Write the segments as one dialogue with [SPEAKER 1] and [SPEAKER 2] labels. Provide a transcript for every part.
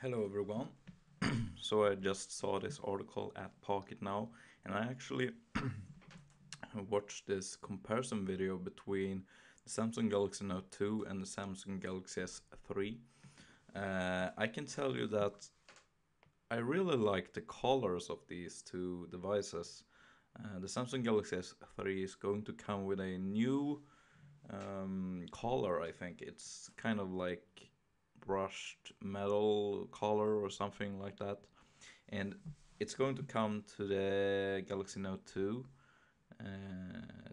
[SPEAKER 1] Hello everyone. So I just saw this article at Pocket now, and I actually watched this comparison video between the Samsung Galaxy Note 2 and the Samsung Galaxy S3. I can tell you that I really like the colors of these two devices. The Samsung Galaxy S3 is going to come with a new color. I think it's kind of like brushed metal color or something like that, and it's going to come to the Galaxy Note 2,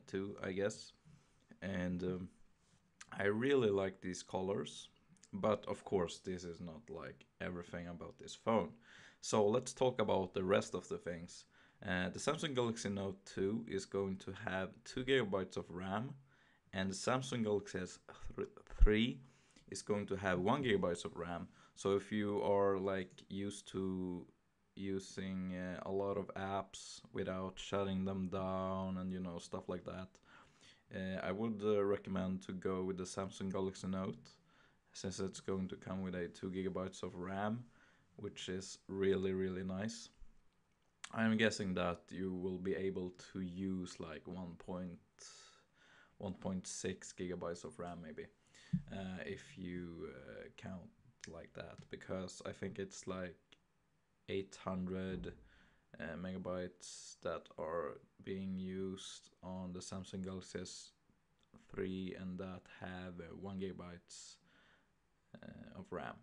[SPEAKER 1] 2 I guess. And I really like these colors, but of course this is not like everything about this phone. So let's talk about the rest of the things. The Samsung Galaxy Note 2 is going to have 2 gigabytes of RAM, and the Samsung Galaxy S3 is going to have 1 gigabytes of RAM. So if you are like used to using a lot of apps without shutting them down and stuff like that, I would recommend to go with the Samsung Galaxy Note, since it's going to come with a 2 gigabytes of RAM, which is really nice. I'm guessing that you will be able to use like 1.6 gigabytes of RAM maybe, if you count like that, because I think it's like 800 megabytes that are being used on the Samsung Galaxy S3, and that have 1 gigabytes of RAM.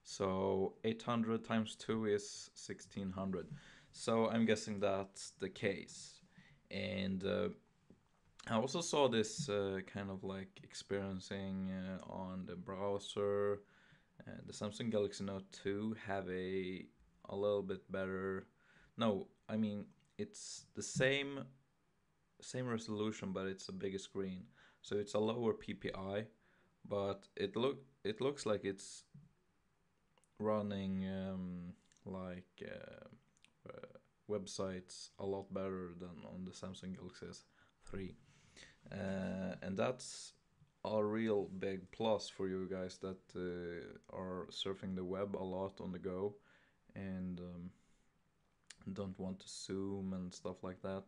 [SPEAKER 1] So 800 times 2 is 1600. So I'm guessing that's the case. And I also saw this kind of like experiencing on the browser. The Samsung Galaxy Note 2 have a little bit better. No, I mean it's the same resolution, but it's a bigger screen. So it's a lower PPI, but it looks like it's running websites a lot better than on the Samsung Galaxy S3. And that's a real big plus for you guys that are surfing the web a lot on the go, and don't want to zoom and stuff like that.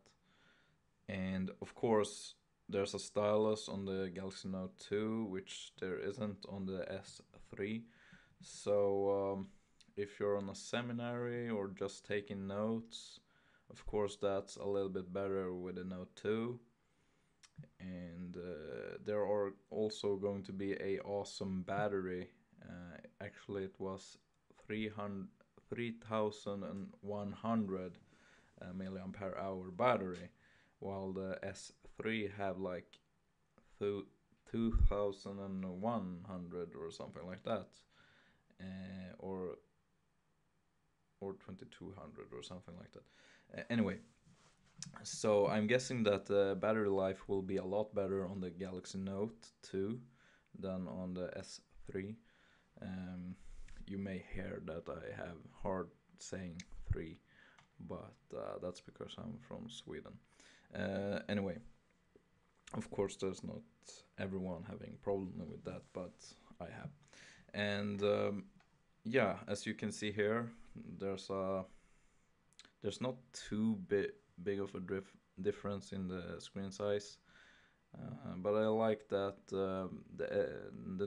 [SPEAKER 1] And of course, there's a stylus on the Galaxy Note 2, which there isn't on the S3. So if you're on a seminary or just taking notes, of course that's a little bit better with the Note 2. And there are also going to be a awesome battery. Actually, it was 300, 3100 milliampere hour battery, while the S3 have like 2100 or something like that, or 2200 or something like that. Anyway, so I'm guessing that the battery life will be a lot better on the Galaxy Note 2 than on the S3. Um, you may hear that I have hard saying 3, but that's because I'm from Sweden. Anyway, of course, there's not everyone having problem with that, but I have. And yeah, as you can see here, there's a there's not too big of a difference in the screen size, but I like that the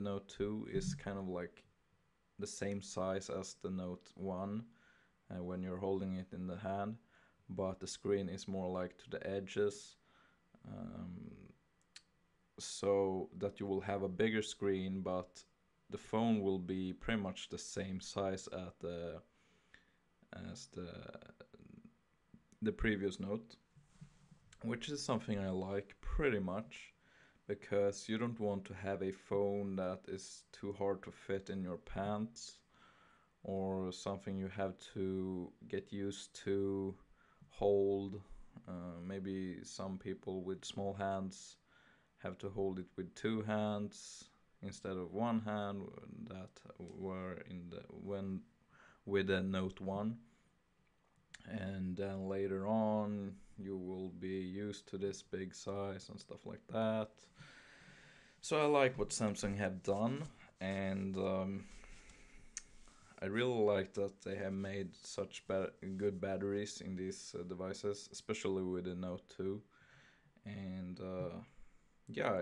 [SPEAKER 1] Note 2 is kind of like the same size as the Note 1 when you're holding it in the hand, but the screen is more like to the edges, um, so that you will have a bigger screen, but the phone will be pretty much the same size at as the previous Note, which is something I like pretty much, because you don't want to have a phone that is too hard to fit in your pants, or something you have to get used to hold. Maybe some people with small hands have to hold it with two hands instead of one hand, that were in the when with the Note 1. And then later on you will be used to this big size and stuff like that. So I like what Samsung have done, and I really like that they have made such good batteries in these devices, especially with the Note 2. And yeah,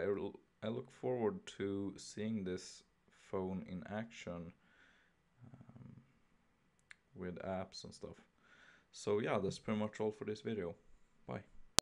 [SPEAKER 1] I look forward to seeing this phone in action with apps and stuff. So yeah, that's pretty much all for this video. Bye.